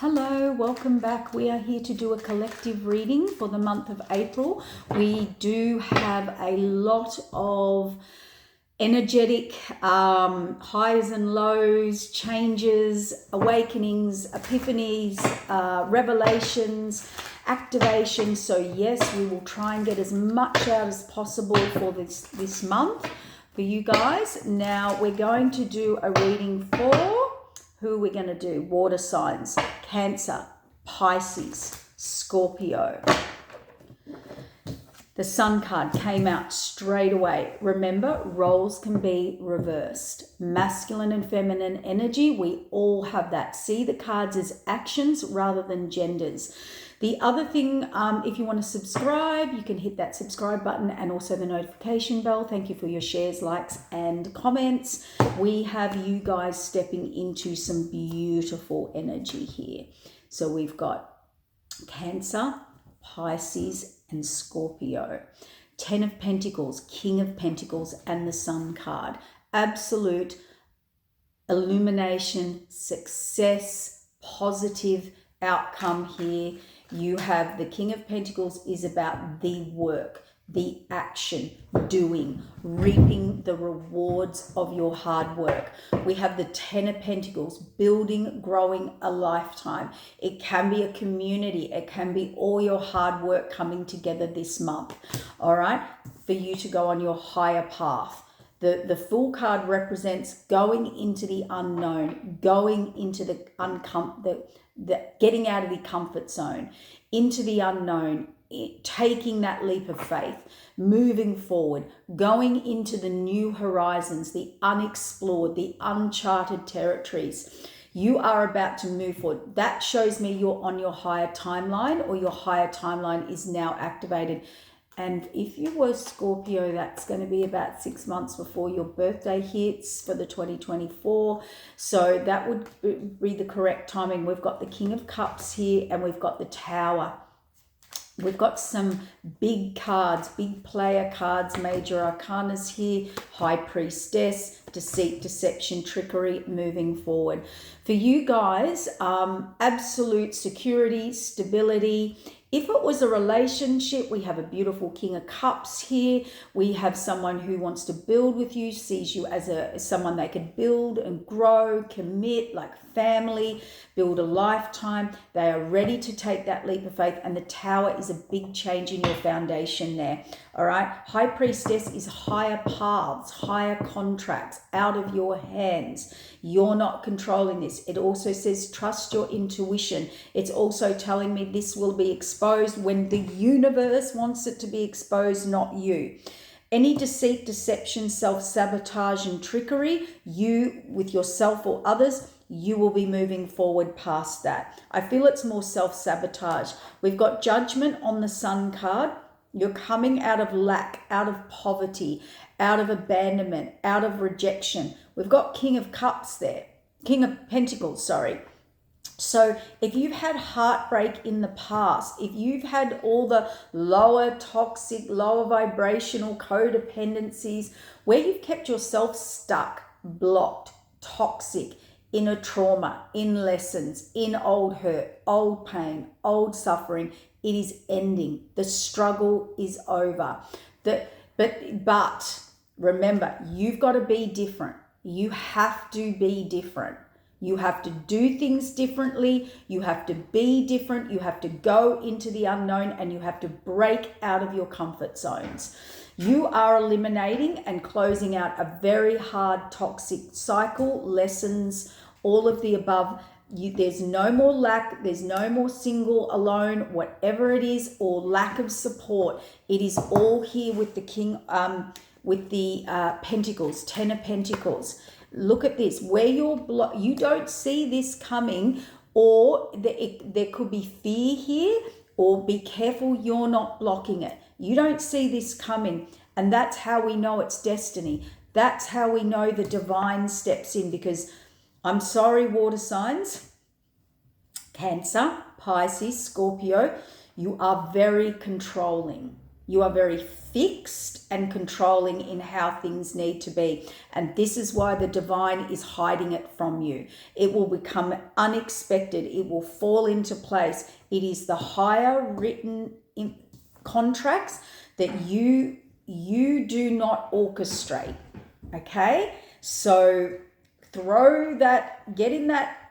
Hello, welcome back. We are here to do a collective reading for the month of April. We do have a lot of energetic highs and lows, changes, awakenings, epiphanies, revelations, activations. So yes, we will try and get as much out as possible for this month for you guys. Now we're going to do a reading for who we're going to do. Water signs: Cancer, Pisces, Scorpio. The Sun card came out straight away. Remember, roles can be reversed. Masculine and feminine energy, we all have that. See the cards as actions rather than genders. The other thing, if you want to subscribe, you can hit that subscribe button and also the notification bell. Thank you for your shares, likes, and comments. We have you guys stepping into some beautiful energy here. So we've got Cancer, Pisces, and Scorpio. 10 of Pentacles, King of Pentacles, and the Sun card. Absolute illumination, success, positive outcome here. You have the King of Pentacles is about the work, the action, doing, reaping the rewards of your hard work. We have the 10 of Pentacles, building, growing a lifetime. It can be a community. It can be all your hard work coming together this month, all right, for you to go on your higher path. The Fool card represents going into the unknown, going into the getting out of the comfort zone, into the unknown, taking that leap of faith, moving forward, going into the new horizons, the unexplored, the uncharted territories. You are about to move forward. That shows me you're on your higher timeline, or your higher timeline is now activated. And if you were Scorpio, that's going to be about 6 months before your birthday hits for the 2024. So that would be the correct timing. We've got the King of Cups here, and we've got the Tower. We've got some big cards, big player cards, major arcanas here, High Priestess, deceit, deception, trickery, moving forward. For you guys, absolute security, stability. If it was a relationship, we have a beautiful King of Cups here. We have someone who wants to build with you, sees you as someone they could build and grow, commit, like family, build a lifetime. They are ready to take that leap of faith, and the Tower is a big change in your foundation there. All right. High Priestess is higher paths, higher contracts out of your hands. You're not controlling this. It also says trust your intuition. It's also telling me this will be exposed when the universe wants it to be exposed, not you. Any deceit, deception, self-sabotage, and trickery, you with yourself or others, you will be moving forward past that. I feel it's more self-sabotage. We've got Judgment on the Sun card. You're coming out of lack, out of poverty, out of abandonment, out of rejection. We've got King of Cups there, King of Pentacles, sorry. So if you've had heartbreak in the past, if you've had all the lower toxic, lower vibrational codependencies, where you've kept yourself stuck, blocked, toxic, in a trauma, in lessons, in old hurt, old pain, old suffering, it is ending. The struggle is over. But remember, you've got to be different. You have to be different. You have to do things differently. You have to be different. You have to go into the unknown, and you have to break out of your comfort zones. You are eliminating and closing out a very hard toxic cycle, lessons, all of the above. There's no more lack. There's no more single, alone, whatever it is, or lack of support. It is all here with the King, with the Pentacles, 10 of Pentacles. Look at this, where you don't see this coming, or there could be fear here, or be careful you're not blocking it. You don't see this coming, and that's how we know it's destiny. That's how we know the divine steps in, because I'm sorry, water signs, Cancer, Pisces, Scorpio, you are very controlling. You are very fixed and controlling in how things need to be. And this is why the divine is hiding it from you. It will become unexpected. It will fall into place. It is the higher written contracts that you do not orchestrate. Okay? So get in that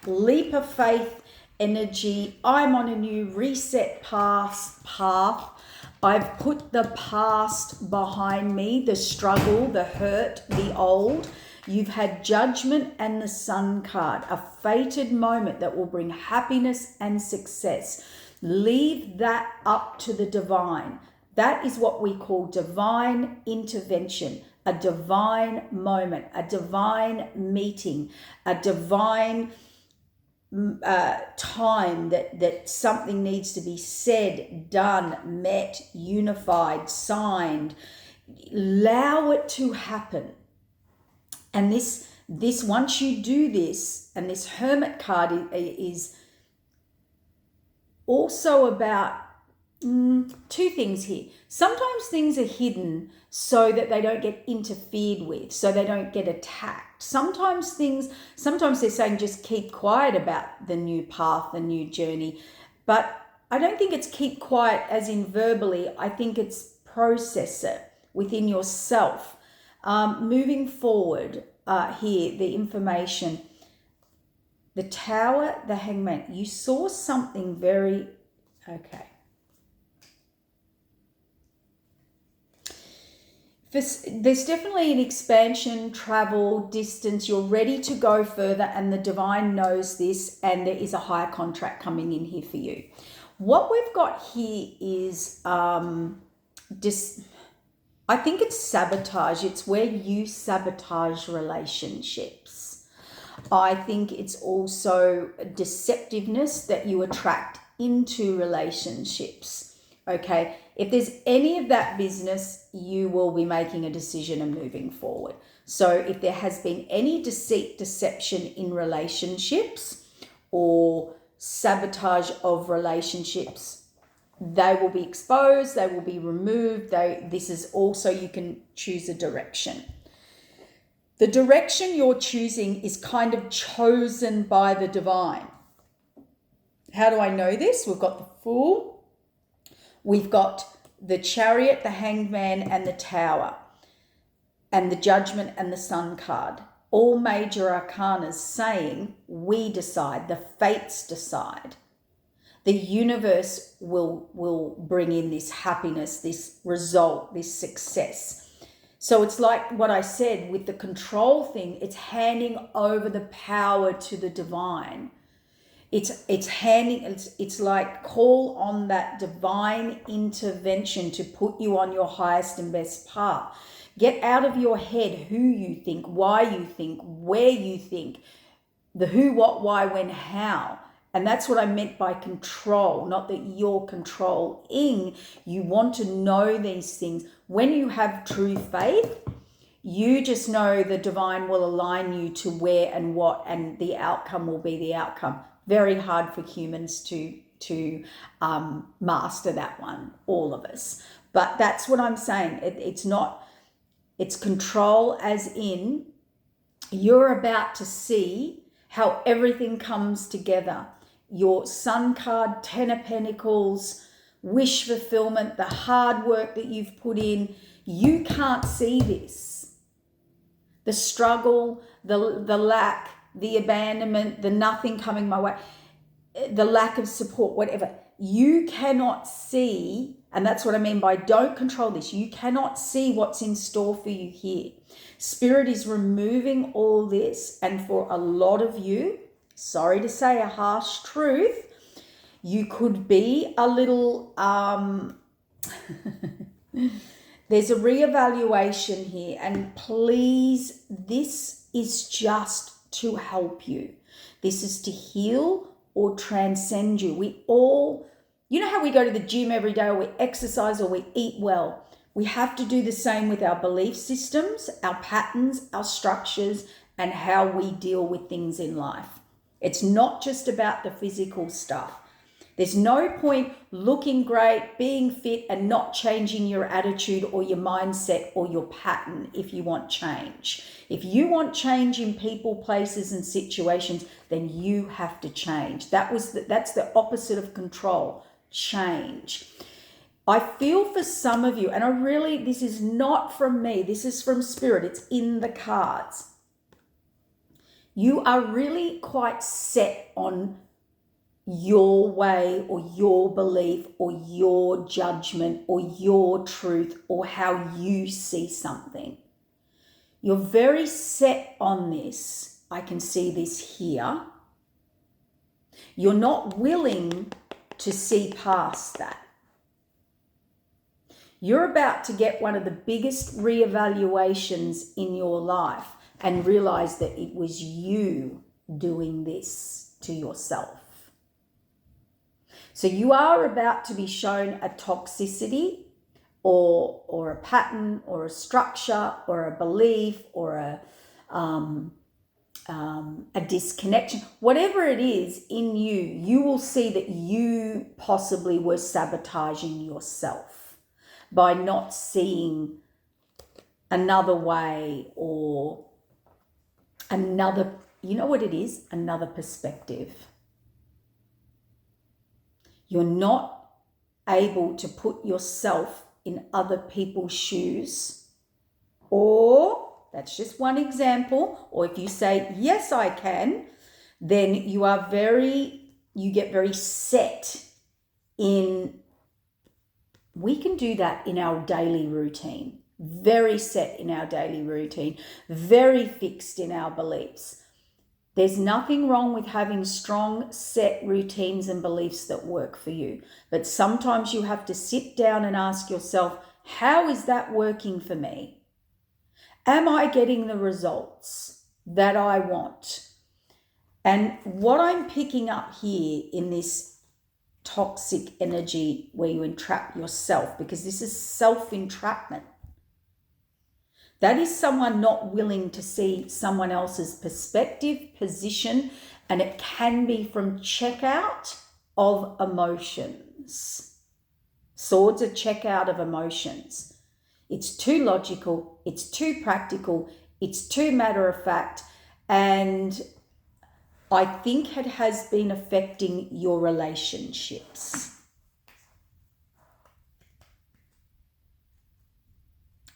leap of faith energy. I'm on a new reset path. I've put the past behind me, the struggle, the hurt, the old. You've had judgment and the sun card, a fated moment that will bring happiness and success. Leave that up to the divine. That is what we call divine intervention, a divine moment, a divine meeting, a divine time that something needs to be said, done, met, unified, signed. Allow it to happen. And this once you do this, and this Hermit card is also about two things here. Sometimes things are hidden so that they don't get interfered with, so they don't get attacked. Sometimes they're saying just keep quiet about the new path, the new journey. But I don't think it's keep quiet as in verbally. I think it's process it within yourself. Moving forward here, the information. The Tower, the Hangman. You saw something very... Okay. There's definitely an expansion, travel, distance. You're ready to go further, and the divine knows this, and there is a higher contract coming in here for you. What we've got here is I think it's sabotage. It's where you sabotage relationships. I think it's also deceptiveness that you attract into relationships. Okay, if there's any of that business, you will be making a decision and moving forward. So if there has been any deceit, deception in relationships or sabotage of relationships, they will be exposed, they will be removed. This is also, you can choose a direction. The direction you're choosing is kind of chosen by the divine. How do I know this? We've got the Fool. We've got the Chariot, the Hangman, and the Tower, and the Judgment and the Sun card. All major arcanas saying we decide, the fates decide. The universe will bring in this happiness, this result, this success. So it's like what I said with the control thing, it's handing over the power to the divine. It's like call on that divine intervention to put you on your highest and best path. Get out of your head who you think, why you think, where you think, the who, what, why, when, how. And that's what I meant by control, not that you're controlling. You want to know these things. When you have true faith, you just know the divine will align you to where and what, and the outcome will be the outcome. Very hard for humans to master that one, all of us. But that's what I'm saying. It's control as in you're about to see how everything comes together. Your Sun card, 10 of Pentacles, wish fulfillment, the hard work that you've put in. You can't see this. The struggle, the lack, the abandonment, the nothing coming my way, the lack of support, whatever. You cannot see, and that's what I mean by don't control this. You cannot see what's in store for you here. Spirit is removing all this, and for a lot of you, sorry to say a harsh truth, you could be a little, there's a reevaluation here, and please, this is just to help you. This is to heal or transcend you. We all, you know how we go to the gym every day, or we exercise, or we eat well. We have to do the same with our belief systems, our patterns, our structures, and how we deal with things in life. It's not just about the physical stuff. There's no point looking great, being fit, and not changing your attitude or your mindset or your pattern if you want change. If you want change in people, places, and situations, then you have to change. That's the opposite of control. Change. I feel for some of you, and this is not from me, this is from Spirit, it's in the cards. You are really quite set on your way or your belief or your judgment or your truth or how you see something. You're very set on this. I can see this here. You're not willing to see past that. You're about to get one of the biggest reevaluations in your life and realize that it was you doing this to yourself. So you are about to be shown a toxicity or a pattern or a structure or a belief or a disconnection. Whatever it is in you, you will see that you possibly were sabotaging yourself by not seeing another way or another, you know what it is? Another perspective. You're not able to put yourself in other people's shoes, or that's just one example, or if you say, yes, I can, then you get very set in, we can do that in our daily routine, very set in our daily routine, very fixed in our beliefs. There's nothing wrong with having strong set routines and beliefs that work for you. But sometimes you have to sit down and ask yourself, how is that working for me? Am I getting the results that I want? And what I'm picking up here in this toxic energy where you entrap yourself, because this is self-entrapment. That is someone not willing to see someone else's perspective, position, and it can be from checkout of emotions. Swords are checkout of emotions. It's too logical, it's too practical, it's too matter of fact, and I think it has been affecting your relationships.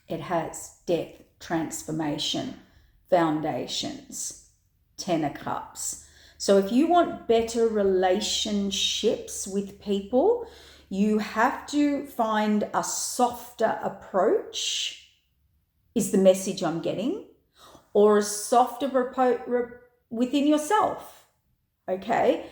It has death, transformation, foundations, 10 of cups. So if you want better relationships with people, you have to find a softer approach, is the message I'm getting, or a softer within yourself, okay?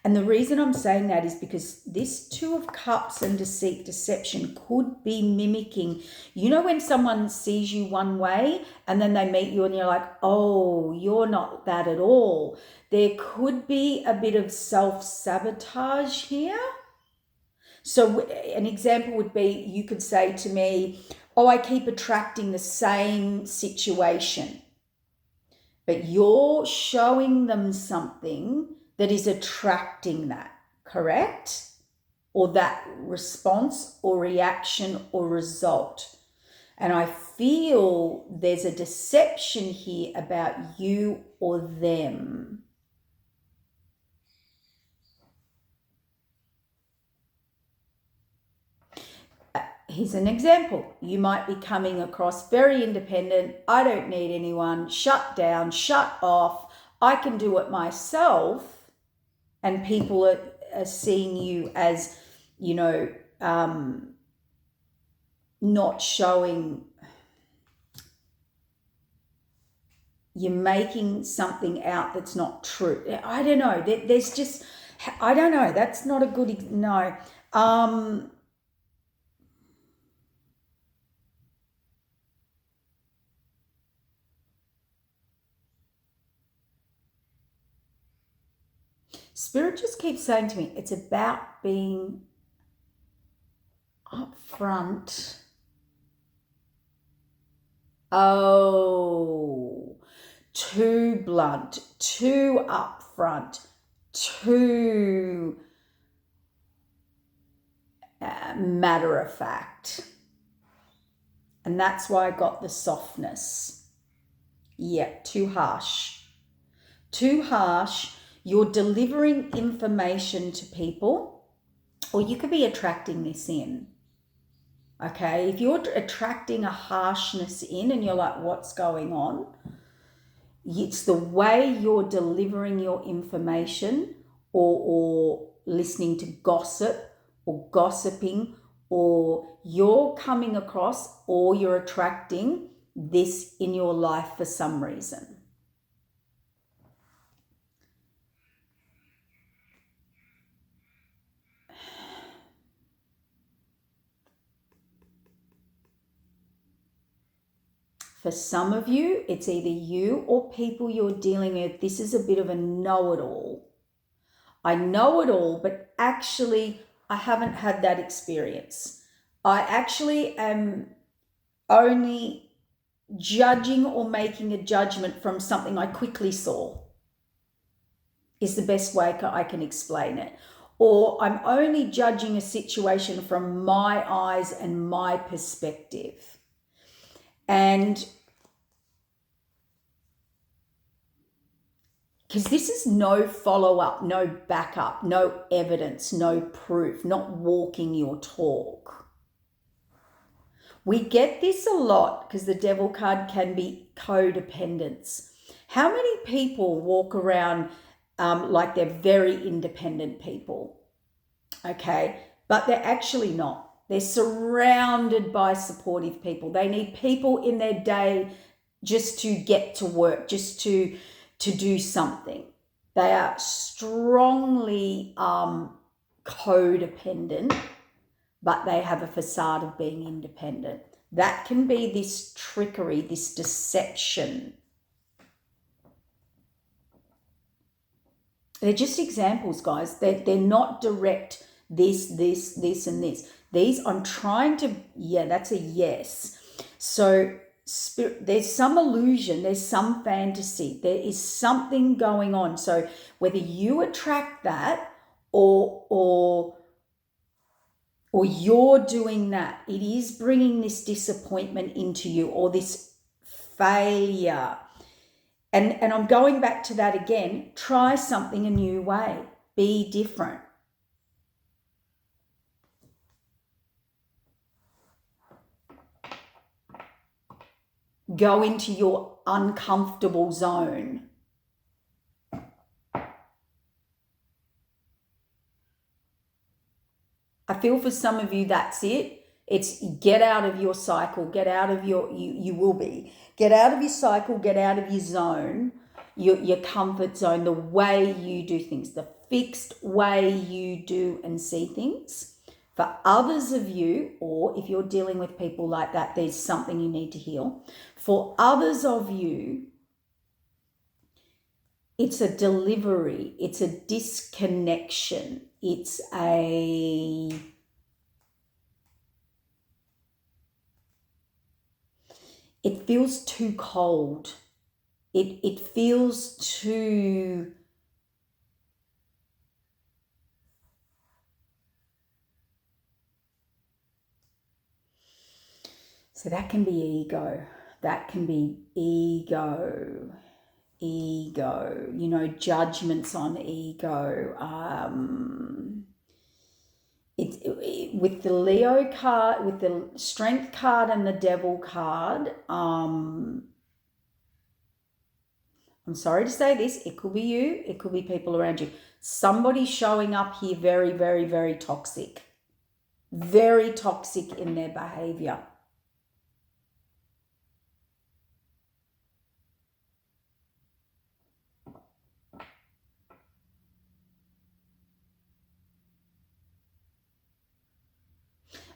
And the reason I'm saying that is because this Two of Cups and deceit, deception could be mimicking. You know when someone sees you one way and then they meet you and you're like, oh, you're not that at all. There could be a bit of self-sabotage here. So an example would be, you could say to me, oh, I keep attracting the same situation. But you're showing them something that is attracting that, correct? Or that response or reaction or result. And I feel there's a deception here about you or them. Here's an example. You might be coming across very independent. I don't need anyone. Shut down, shut off. I can do it myself. And people are seeing you as, you know, not showing, you're making something out that's not true. I don't know. There's just, I don't know. That's not a good, no. Spirit just keeps saying to me, it's about being upfront Oh, too blunt, too upfront, too matter of fact. And that's why I got the softness. Yeah, too harsh. Too harsh. You're delivering information to people, or you could be attracting this in. Okay, if you're attracting a harshness in and you're like, what's going on? It's the way you're delivering your information, or listening to gossip or gossiping, or you're coming across or you're attracting this in your life for some reason. For some of you, it's either you or people you're dealing with. This is a bit of a know-it-all. I know it all, but actually I haven't had that experience. I actually am only judging or making a judgment from something I quickly saw, is the best way I can explain it. Or I'm only judging a situation from my eyes and my perspective. And because this is no follow-up, no backup, no evidence, no proof, not walking your talk. We get this a lot because the devil card can be codependence. How many people walk around like they're very independent people? Okay, but they're actually not. They're surrounded by supportive people. They need people in their day just to get to work, just to do something. They are strongly codependent, but they have a facade of being independent. That can be this trickery, this deception. They're just examples, guys. They're not direct this, and this. These I'm trying to, yeah, that's a yes. So there's some illusion, there's some fantasy, there is something going on. So whether you attract that or you're doing that, it is bringing this disappointment into you, or this failure. And I'm going back to that again. Try something a new way. Be different. Go into your uncomfortable zone. I feel for some of you, that's it. It's get out of your cycle, get out of you will be. Get out of your cycle, get out of your zone, your comfort zone, the way you do things, the fixed way you do and see things. For others of you, or if you're dealing with people like that, there's something you need to heal. For others of you, it's a delivery, it's a disconnection, it's it feels too cold. It feels too, so that can be ego. That can be ego. You know, judgments on ego. With the Leo card, with the Strength card and the Devil card, I'm sorry to say this, it could be you, it could be people around you. Somebody showing up here very, very, very toxic. Very toxic in their behavior.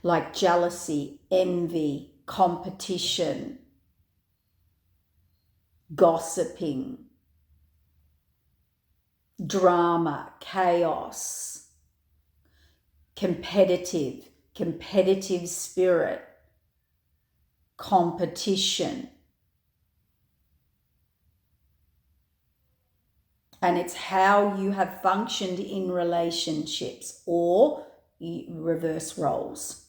Like jealousy, envy, competition, gossiping, drama, chaos, competitive spirit, competition. And it's how you have functioned in relationships or reverse roles.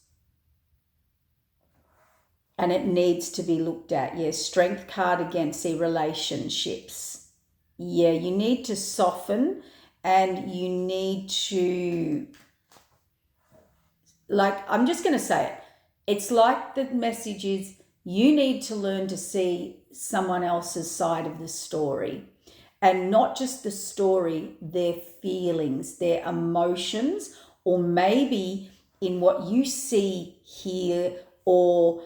And it needs to be looked at. Yeah, strength card again, see relationships. Yeah, you need to soften and you need to, like, I'm just going to say it. It's like the message is you need to learn to see someone else's side of the story. And not just the story, their feelings, their emotions, or maybe in what you see, hear, or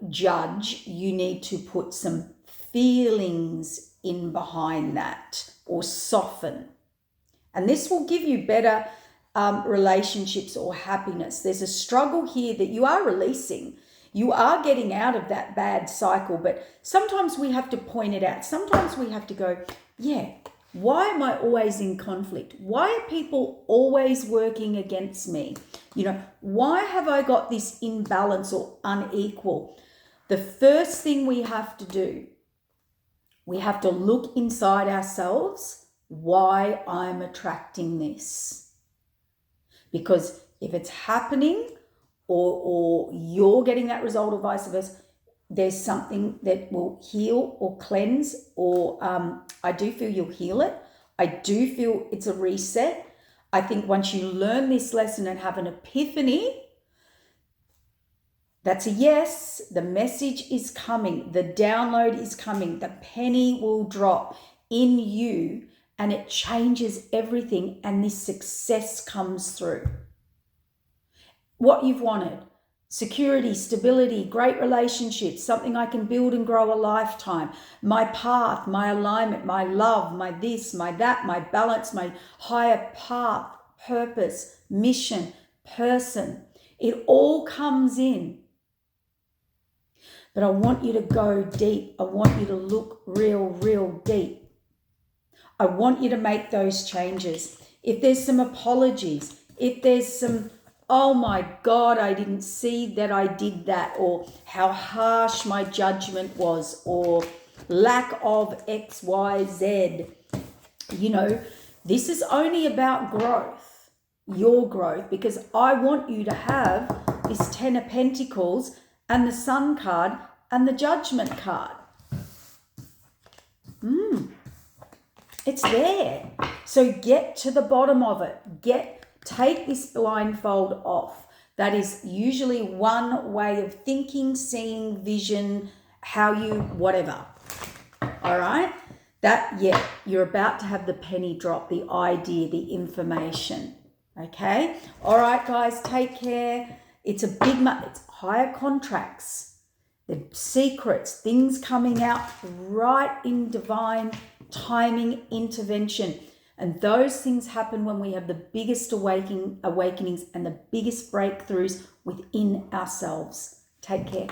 judge, you need to put some feelings in behind that or soften. And this will give you better relationships or happiness. There's a struggle here that you are releasing. You are getting out of that bad cycle, but sometimes we have to point it out. Sometimes we have to go, yeah, why am I always in conflict? Why are people always working against me? You know, why have I got this imbalance or unequal? The first thing we have to do, we have to look inside ourselves, why I'm attracting this. Because if it's happening, or you're getting that result or vice versa, there's something that will heal or cleanse, or I do feel you'll heal it. I do feel it's a reset. I think once you learn this lesson and have an epiphany, that's a yes. The message is coming. The download is coming. The penny will drop in you and it changes everything, and this success comes through. What you've wanted, security, stability, great relationships, something I can build and grow a lifetime, my path, my alignment, my love, my this, my that, my balance, my higher path, purpose, mission, person. It all comes in. But I want you to go deep. I want you to look real deep. I want you to make those changes. If there's some apologies, if there's some, oh my God, I didn't see that I did that, or how harsh my judgment was, or lack of X, Y, Z. You know, this is only about growth, your growth, because I want you to have this 10 of Pentacles and the Sun card and the Judgment card. It's there. So get to the bottom of it. Take this blindfold off. That is usually one way of thinking, seeing, vision, how you, whatever. All right? You're about to have the penny drop, the idea, the information. Okay? All right, guys, take care. It's a big month. It's higher contracts, the secrets, things coming out right in divine timing, intervention. And those things happen when we have the biggest awakenings and the biggest breakthroughs within ourselves. Take care.